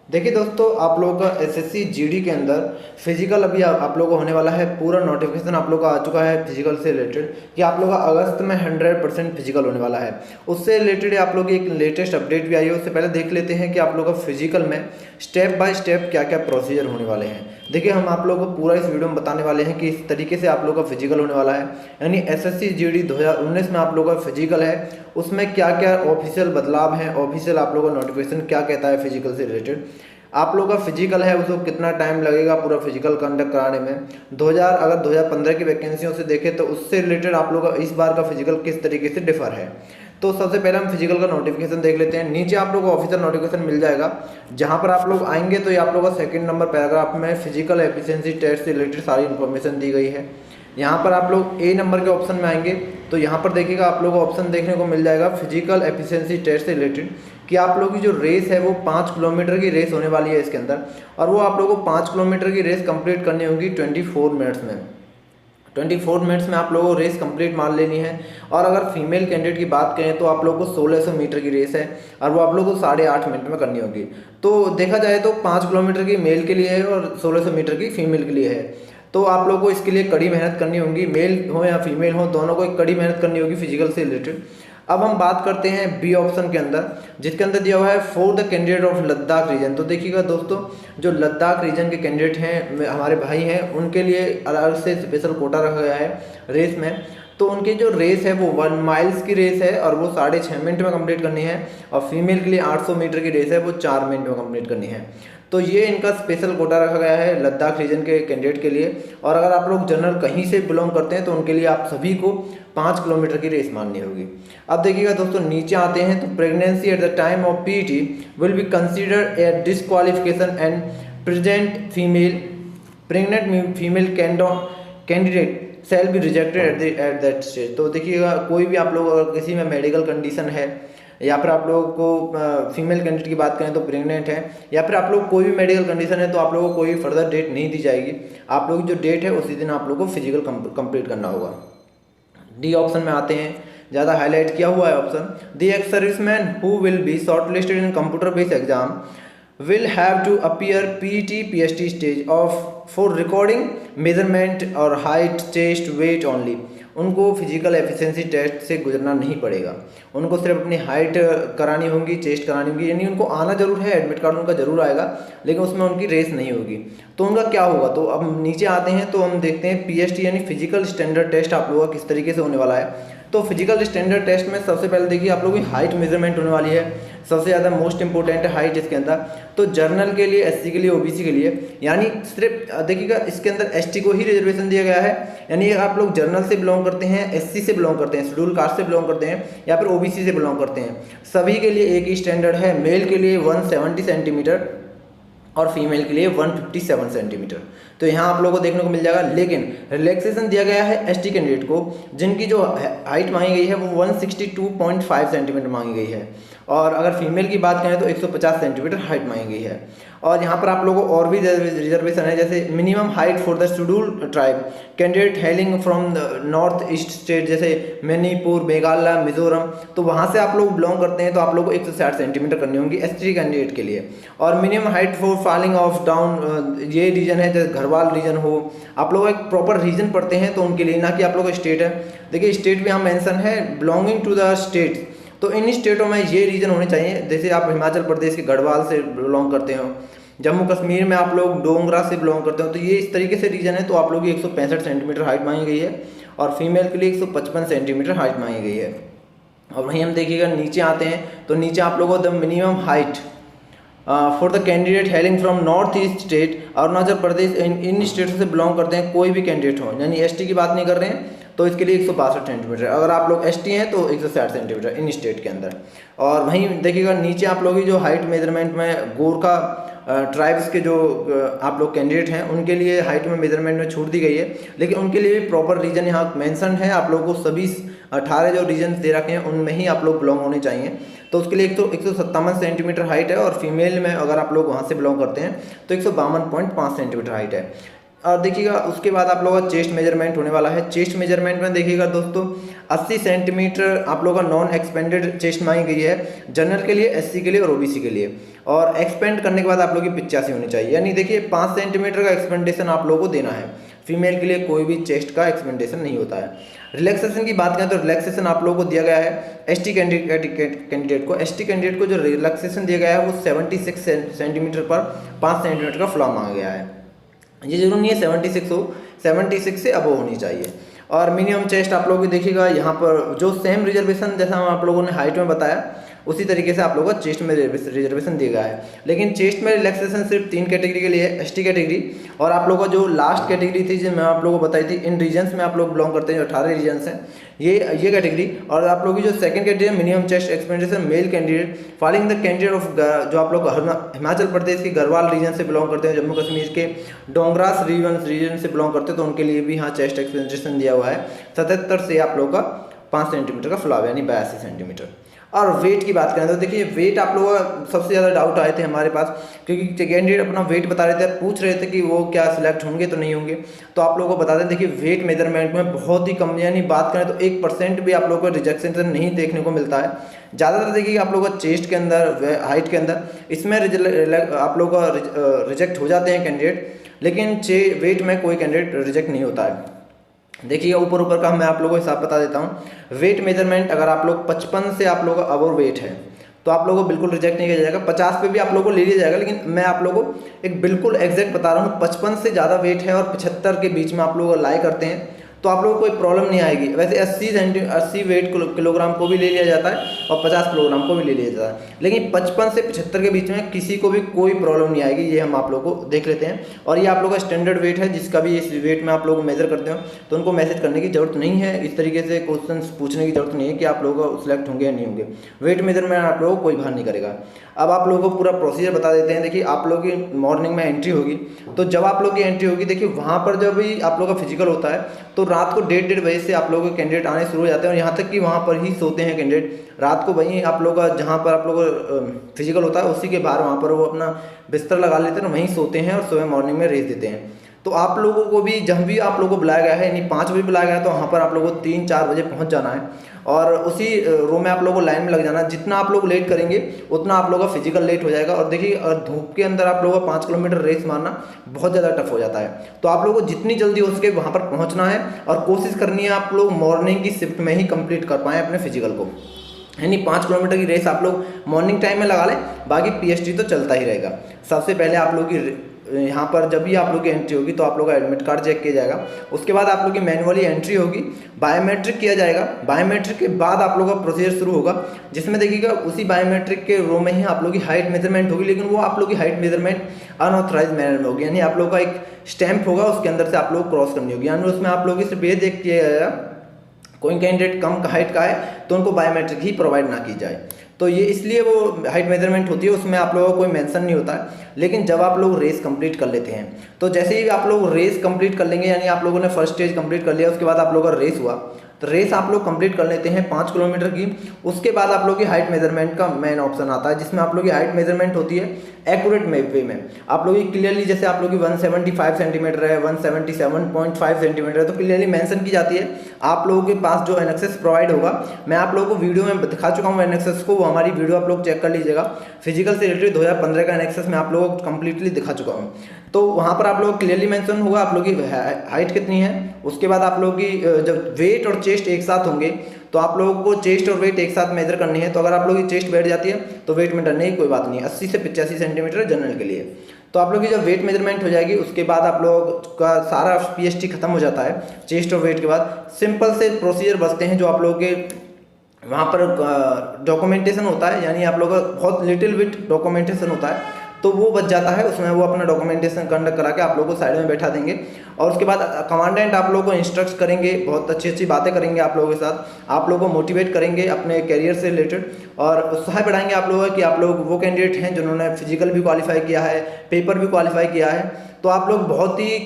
देखिए दोस्तों, आप लोगों का एसएससी जीडी के अंदर फिजिकल अभी आप लोगों को होने वाला है। पूरा नोटिफिकेशन आप लोगों का आ चुका है फिजिकल से रिलेटेड कि आप लोगों का अगस्त में 100% फिजिकल होने वाला है। उससे रिलेटेड आप लोगों की एक लेटेस्ट अपडेट भी आई है। उससे पहले देख लेते हैं कि आप लोगों का फिजिकल में स्टेप बाय स्टेप क्या क्या प्रोसीजर होने वाले हैं। देखिए, हम आप लोगों को पूरा इस वीडियो में बताने वाले हैं कि इस तरीके से आप लोगों का फिजिकल होने वाला है। यानी एसएससी जीडी 2019 में आप लोगों का फिजिकल है, उसमें क्या क्या ऑफिशियल बदलाव हैं, ऑफिशियल आप लोगों का नोटिफिकेशन क्या कहता है फिजिकल से रिलेटेड। आप लोगों का फिजिकल है उसको कितना टाइम लगेगा पूरा फिजिकल कंडक्ट कराने में। 2015 की वैकेंसियों से देखें तो उससे रिलेटेड आप लोगों का इस बार का फिजिकल किस तरीके से डिफर है। तो सबसे पहले हम फिजिकल का नोटिफिकेशन देख लेते हैं। नीचे आप लोगों को ऑफिशियल नोटिफिकेशन मिल जाएगा, जहां पर आप लोग आएंगे तो ये आप लोगों का सेकंड नंबर पैराग्राफ में फिजिकल एफिशिएंसी टेस्ट से रिलेटेड सारी इन्फॉर्मेशन दी गई है। यहाँ पर आप लोग ए नंबर के ऑप्शन में आएंगे तो यहाँ पर देखिएगा आप लोगों को ऑप्शन देखने को मिल जाएगा फिजिकल एफिशिएंसी टेस्ट से रिलेटेड कि आप लोगों की जो रेस है वो 5 किलोमीटर की रेस होने वाली है इसके अंदर, और वो आप लोगों को 5 किलोमीटर की रेस कंप्लीट करनी होगी 24 मिनट्स में। 24 मिनट्स में आप लोगों को रेस कंप्लीट मान लेनी है। और अगर फीमेल कैंडिडेट की बात करें तो आप लोगों को 1600 मीटर की रेस है और वो आप लोगों को 8.5 मिनट में करनी होगी। तो देखा जाए तो 5 किलोमीटर की मेल के लिए है और 1600 मीटर की फीमेल के लिए है। तो आप लोगों को इसके लिए कड़ी मेहनत करनी होगी, मेल हो या फीमेल हो दोनों को एक कड़ी मेहनत करनी होगी फिजिकल से रिलेटेड। अब हम बात करते हैं बी ऑप्शन के अंदर, जिसके अंदर दिया हुआ है for the candidate of Ladakh region. तो देखिएगा दोस्तों, जो लद्दाख रीजन के कैंडिडेट हैं, हमारे भाई हैं, उनके लिए अलग से स्पेशल कोटा रखा गया है रेस में। तो उनकी जो रेस है वो 1 माइल्स की रेस है और वो 6.5 मिनट में कंप्लीट करनी है। और फीमेल के लिए 800 मीटर की रेस है, वो 4 मिनट में कंप्लीट करनी है। तो ये इनका स्पेशल कोटा रखा गया है लद्दाख रीजन के कैंडिडेट के लिए। और अगर आप लोग जनरल कहीं से बिलोंग करते हैं तो उनके लिए आप सभी को 5 किलोमीटर की रेस माननी होगी। अब देखिएगा दोस्तों, नीचे आते हैं तो pregnancy at the time of PT will be considered a disqualification and present pregnant female candidate shall be rejected at that stage. तो देखिएगा, कोई भी आप लोग अगर किसी में मेडिकल कंडीशन है या फिर आप लोगों को फीमेल कैंडिडेट की बात करें तो प्रेग्नेंट है, या फिर आप लोग कोई भी मेडिकल कंडीशन है, तो आप लोगों को कोई फर्दर डेट नहीं दी जाएगी। आप लोग जो डेट है उसी दिन आप लोगों को फिजिकल कंप्लीट करना होगा। डी ऑप्शन में आते हैं, ज़्यादा हाईलाइट किया हुआ है option, the ex serviceman who will be shortlisted in computer based exam will have to appear PT PST stage of for recording measurement और height chest weight only। उनको फिजिकल एफिशिएंसी टेस्ट से गुजरना नहीं पड़ेगा, उनको सिर्फ अपनी हाइट करानी होगी, चेस्ट करानी होगी। यानी उनको आना जरूर है, एडमिट कार्ड उनका जरूर आएगा, लेकिन उसमें उनकी रेस नहीं होगी। तो उनका क्या होगा, तो अब नीचे आते हैं तो हम देखते हैं PST यानी फिजिकल स्टैंडर्ड टेस्ट आप लोगों का किस तरीके से होने वाला है। तो फिजिकल स्टैंडर्ड टेस्ट में सबसे पहले देखिए आप लोगों की हाइट मेजरमेंट होने वाली है, सबसे ज़्यादा मोस्ट इंपॉर्टेंट है हाइट इसके अंदर। तो जर्नल के लिए, SC के लिए, OBC के लिए, यानी सिर्फ देखिएगा इसके अंदर ST को ही रिजर्वेशन दिया गया है। यानी आप लोग जर्नल से बिलोंग करते हैं, SC से बिलोंग करते हैं, शेड्यूल कास्ट से बिलोंग करते हैं, या फिर OBC से बिलोंग करते हैं, सभी के लिए एक ही स्टैंडर्ड है। मेल के लिए 170 सेंटीमीटर और फीमेल के लिए 157 सेंटीमीटर। तो यहाँ आप लोगों को देखने को मिल जाएगा। लेकिन रिलैक्सेशन दिया गया है ST कैंडिडेट को, जिनकी जो हाइट मांगी गई है वो 162.5 सेंटीमीटर मांगी गई है। और अगर फीमेल की बात करें तो 150 सेंटीमीटर हाइट मांगी गई है। और यहाँ पर आप लोगों को और भी रिजर्वेशन है, जैसे minimum height for the schedule tribe candidate hailing from north east state, जैसे मणिपुर, मेघालय, मिजोरम, तो वहाँ से आप लोग बिलोंग करते हैं तो आप लोग को 160 सेंटीमीटर करनी होगी ST कैंडिडेट के लिए। और minimum height for falling of down, ये रीजन है जैसे घरवाल रीजन हो, आप लोग एक प्रॉपर रीजन पढ़ते हैं तो उनके लिए, ना कि आप लोग स्टेट है। देखिए स्टेट भी यहाँ मेंशन है बिलोंगिंग टू द स्टेट, तो इन स्टेटों में ये रीजन होने चाहिए। जैसे आप हिमाचल प्रदेश के गढ़वाल से बिलोंग करते हो, जम्मू कश्मीर में आप लोग डोंगरा से बिलोंग करते हो, तो ये इस तरीके से रीजन है। तो आप लोग की 165 सेंटीमीटर हाइट मांगी गई है और फीमेल के लिए 155 सेंटीमीटर हाइट मांगी गई है। और वहीं हम देखिएगा नीचे आते हैं तो नीचे आप लोगों को the minimum height for the candidate hailing from north east state, Arunachal Pradesh, इन स्टेटों से बिलोंग करते हैं कोई भी कैंडिडेट हो, यानी ST की बात नहीं कर रहे हैं, तो इसके लिए 162 सेंटीमीटर। अगर आप लोग ST हैं तो 160 सेंटीमीटर इन स्टेट के अंदर। और वहीं देखिएगा नीचे आप लोगों की जो हाइट मेजरमेंट में गोरखा ट्राइब्स के जो आप लोग कैंडिडेट हैं उनके लिए हाइट में मेजरमेंट में छूट दी गई है, लेकिन उनके लिए भी प्रॉपर रीजन यहाँ मेंशन है। आप लोगों को सभी 18 जो रीजन दे रखे हैं उनमें ही आप लोग बिलोंग होने चाहिए। तो उसके लिए 157 सेंटीमीटर हाइट है और फीमेल में अगर आप लोग वहाँ से बिलोंग करते हैं तो 152.5 सेंटीमीटर हाइट है। और देखिएगा उसके बाद आप लोगों का चेस्ट मेजरमेंट होने वाला है। चेस्ट मेजरमेंट में देखिएगा दोस्तों 80 सेंटीमीटर आप लोगों का नॉन एक्सपेंडेड चेस्ट मांगी गई है जनरल के लिए, एससी के लिए और ओबीसी के लिए। और एक्सपेंड करने के बाद आप लोगों की 85 होनी चाहिए, यानी देखिए 5 सेंटीमीटर का एक्सपेंडेशन आप लोगों को देना है। फीमेल के लिए कोई भी चेस्ट का एक्सपेंडेशन नहीं होता है। रिलैक्सेशन की बात करें तो रिलैक्सेशन आप लोगों को दिया गया है एसटी कैंडिडेट को। एसटी कैंडिडेट को जो रिलैक्सेशन दिया गया है वो 76 सेंटीमीटर पर 5 सेंटीमीटर का फ्लॉ मांगा गया है। ये जरूर नहीं है 76 हो, 76 से अबव होनी चाहिए। और मिनिमम चेस्ट आप लोगों को देखिएगा यहाँ पर जो सेम रिजर्वेशन जैसा हम आप लोगों ने हाइट में बताया उसी तरीके से आप लोगों को चेस्ट में रिजर्वेशन दिया गया है। लेकिन चेस्ट में रिलैक्सेशन सिर्फ 3 कैटेगरी के लिए है, एसटी कैटेगरी और आप लोगों का जो लास्ट कैटेगरी थी जो मैं आप लोगों को बताई थी, इन रीजन्स में आप लोग बिलोंग करते हैं, 18 रीजन्स हैं ये कैटेगरी। और आप लोगों की जो सेकंड कैटेगरी है minimum chest expansion male candidate following the candidate of जो आप लोग हिमाचल प्रदेश के गढ़वाल रीजन से बिलोंग करते हैं, जम्मू कश्मीर के डोंगरास रीजन से बिलोंग करते हैं, तो उनके लिए भी यहाँ चेस्ट एक्सपेंडेशन दिया हुआ है 77 से आप लोगों का 5 सेंटीमीटर का फ्लॉ, यानी 82 सेंटीमीटर। और वेट की बात करें तो देखिए वेट आप लोगों का सबसे ज़्यादा डाउट आए थे हमारे पास, क्योंकि कैंडिडेट अपना वेट बता रहे थे, पूछ रहे थे कि वो क्या सिलेक्ट होंगे तो नहीं होंगे। तो आप लोगों को बता दें देखिए वेट मेजरमेंट में बहुत ही कम, यानी बात करें तो 1% भी आप लोगों को रिजेक्शन नहीं देखने को मिलता है। ज़्यादातर देखिए आप लोगों का चेस्ट के अंदर, हाइट के अंदर, इसमें आप लोगों का रिजेक्ट हो जाते हैं कैंडिडेट, लेकिन वेट में कोई कैंडिडेट रिजेक्ट नहीं होता है। देखिए ऊपर का मैं आप लोगों को हिसाब बता देता हूँ। वेट मेजरमेंट अगर आप लोग 55 से आप लोगों का अबव वेट है तो आप लोगों को बिल्कुल रिजेक्ट नहीं किया जाएगा। 50 पे भी आप लोगों को ले लिया जाएगा, लेकिन मैं आप लोगों को एक बिल्कुल एग्जैक्ट बता रहा हूँ, 55 से ज़्यादा वेट है और 75 के बीच में आप लोग लाई करते हैं तो आप लोगों को कोई प्रॉब्लम नहीं आएगी। वैसे 80 वेट किलोग्राम को भी ले लिया जाता है और 50 किलोग्राम को भी ले लिया जाता है, लेकिन 55 से 75 के बीच में किसी को भी कोई प्रॉब्लम नहीं आएगी। ये हम आप लोगों को देख लेते हैं। और ये आप लोगों का स्टैंडर्ड वेट है, जिसका भी इस वेट में आप लोग मेजर करते हो तो उनको मैसेज करने की जरूरत नहीं है, इस तरीके से क्वेश्चन पूछने की जरूरत नहीं है कि आप लोग सिलेक्ट होंगे या नहीं होंगे। वेट मेजरमेंट आप लोगों को कोई बाहर नहीं करेगा। अब आप लोगों को पूरा प्रोसीजर बता देते हैं। देखिए आप लोगों की मॉर्निंग में एंट्री होगी, तो जब आप लोग की एंट्री होगी देखिए वहाँ पर जब भी आप लोगों का फिजिकल होता है तो रात को 1:30 बजे से आप लोगों के कैंडिडेट आने शुरू हो जाते हैं और यहाँ तक कि वहाँ पर ही सोते हैं कैंडिडेट। रात को वहीं आप लोग का जहाँ पर आप लोग का फिजिकल होता है उसी के बाहर वहाँ पर वो अपना बिस्तर लगा लेते हैं, वहीं सोते हैं और सुबह मॉर्निंग में रेस देते हैं। तो आप लोगों को भी जब भी आप लोगों को बुलाया गया है, यानी 5 बजे बुलाया गया है, तो वहाँ पर आप लोगों को 3-4 बजे पहुँच जाना है और उसी रो में आप लोगों को लाइन में लग जाना है। जितना आप लोग लेट करेंगे उतना आप लोगों का फिजिकल लेट हो जाएगा। और देखिए धूप के अंदर आप लोगों को 5 किलोमीटर रेस मारना बहुत ज़्यादा टफ हो जाता है, तो आप लोगों को जितनी जल्दी हो सके वहाँ पर पहुँचना है और कोशिश करनी है आप लोग मॉर्निंग की शिफ्ट में ही कंप्लीट कर पाएँ अपने फिजिकल को। यानी 5 किलोमीटर की रेस आप लोग मॉर्निंग टाइम में लगा लें, बाकी पीएचडी तो चलता ही रहेगा। सबसे पहले आप लोग की यहाँ पर जब भी आप लोग की एंट्री होगी तो आप लोग का एडमिट कार्ड चेक किया जाएगा। उसके बाद आप लोग की मैनुअली एंट्री होगी, बायोमेट्रिक किया जाएगा। बायोमेट्रिक के बाद आप लोगों का प्रोसीजर शुरू होगा, जिसमें देखिएगा उसी बायोमेट्रिक के रो में ही आप लोग की हाइट मेजरमेंट होगी, लेकिन वो आप लोग की हाइट मेजरमेंट अनऑथराइज मैनर में होगी। यानी आप लोग का एक स्टैंप होगा, उसके अंदर से आप लोग क्रॉस करनी होगी। यानी उसमें आप लोग सिर्फ ये देख किया जाएगा कोई कैंडिडेट कम हाइट का है तो उनको बायोमेट्रिक ही प्रोवाइड ना की जाए। तो ये इसलिए वो हाइट मेजरमेंट होती है, उसमें आप लोगों को कोई मेंशन नहीं होता है। लेकिन जब आप लोग रेस कंप्लीट कर लेते हैं तो जैसे ही आप लोग रेस कंप्लीट कर लेंगे, यानी आप लोगों ने फर्स्ट स्टेज कंप्लीट कर लिया, उसके बाद आप लोगों का रेस हुआ तो रेस आप लोग कंप्लीट कर लेते हैं 5 किलोमीटर की। उसके बाद आप लोग की हाइट मेजरमेंट का मेन ऑप्शन आता है, जिसमें आप लोग की हाइट मेजरमेंट होती है एक्यूरेट वे में। आप लोग की क्लियरली जैसे आप लोग की 175 सेंटीमीटर है, 177.5 सेंटीमीटर है, तो क्लियरली मेंशन की जाती है। आप लोगों के पास जो एनएक्सेस प्रोवाइड होगा, मैं आप लोगों को वीडियो में दिखा चुका हूँ एनएक्सेस को, वो हमारी वीडियो आप लोग चेक कर लीजिएगा। फिजिकल से रिलेटेड 2015 का एनएक्सेस मैं आप लोगों को कंप्लीटली दिखा चुका हूँ। तो वहाँ पर आप लोग क्लियरली मेंशन होगा आप लोग की हाइट कितनी है। उसके बाद आप लोग की जब वेट और चेस्ट एक साथ होंगे तो आप लोगों को चेस्ट और वेट एक साथ मेजर करनी है। तो अगर आप लोग की चेस्ट बैठ जाती है तो वेट में डरने की कोई बात नहीं है। 80 से 85 सेंटीमीटर जनरल के लिए। तो आप लोग की जब वेट मेजरमेंट हो जाएगी उसके बाद आप लोग का सारा पीएचडी खत्म हो जाता है। चेस्ट और वेट के बाद सिंपल से प्रोसीजर बचते हैं, जो आप लोग के वहाँ पर डॉक्यूमेंटेशन होता है, यानी आप लोग का बहुत लिटिल बिट डॉक्यूमेंटेशन होता है, तो वो बच जाता है। उसमें वो अपना डॉक्यूमेंटेशन कंडक्ट करा के आप लोगों को साइड में बैठा देंगे और उसके बाद कमांडेंट आप लोगों को इंस्ट्रक्ट करेंगे, बहुत अच्छी अच्छी बातें करेंगे आप लोगों के साथ, आप लोगों को मोटिवेट करेंगे अपने कैरियर से रिलेटेड और उत्साह बढ़ाएंगे आप लोगों कि आप लोग वो कैंडिडेट हैं जिन्होंने फिजिकल भी क्वालिफाई किया है, पेपर भी क्वालिफाई किया है। तो आप लोग बहुत ही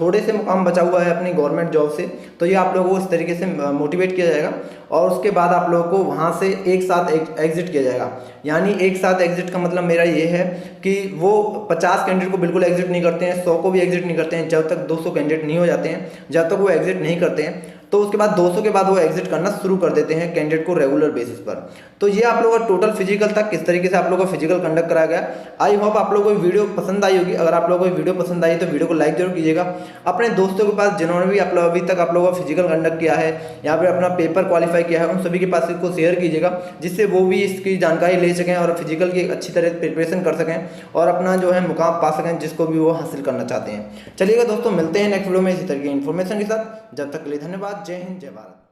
थोड़े से मुकाम बचा हुआ है अपनी गवर्नमेंट जॉब से, तो ये आप लोगों को इस तरीके से मोटिवेट किया जाएगा और उसके बाद आप लोगों को वहाँ से एक साथ एग्जिट किया जाएगा। यानी एक साथ एग्जिट का मतलब मेरा ये है कि वो 50 कैंडिडेट को बिल्कुल एग्जिट नहीं करते हैं, 100 को भी एग्जिट नहीं करते हैं, जब तक 200 कैंडिडेट नहीं हो जाते हैं, जब तक वो एग्जिट नहीं करते हैं, तो उसके बाद 200 के बाद वो एग्जिट करना शुरू कर देते हैं कैंडिडेट को रेगुलर बेसिस पर। तो ये आप लोगों का टोटल फिजिकल था, किस तरीके से आप लोगों को फिजिकल कंडक्ट कराया गया। आई होप आप लोगों को वीडियो पसंद आई होगी। अगर आप लोगों को वीडियो पसंद आई तो वीडियो को लाइक जरूर कीजिएगा। अपने दोस्तों के पास जिन्होंने भी आप लोग अभी तक आप लोगों का फिजिकल कंडक्ट किया है, यहाँ पे अपना पेपर क्वालिफाई किया है, उन सभी के पास इसको शेयर कीजिएगा, जिससे वो भी इसकी जानकारी ले सकें और फिजिकल की अच्छी तरह प्रिपरेशन कर सकें और अपना जो है मुकाम पा सकें जिसको भी वो हासिल करना चाहते हैं। चलिएगा दोस्तों, मिलते हैं नेक्स्ट वीडियो में इसी तरह की इन्फॉर्मेशन के साथ। जब तक के लिए धन्यवाद। जय हिंद, जय भारत।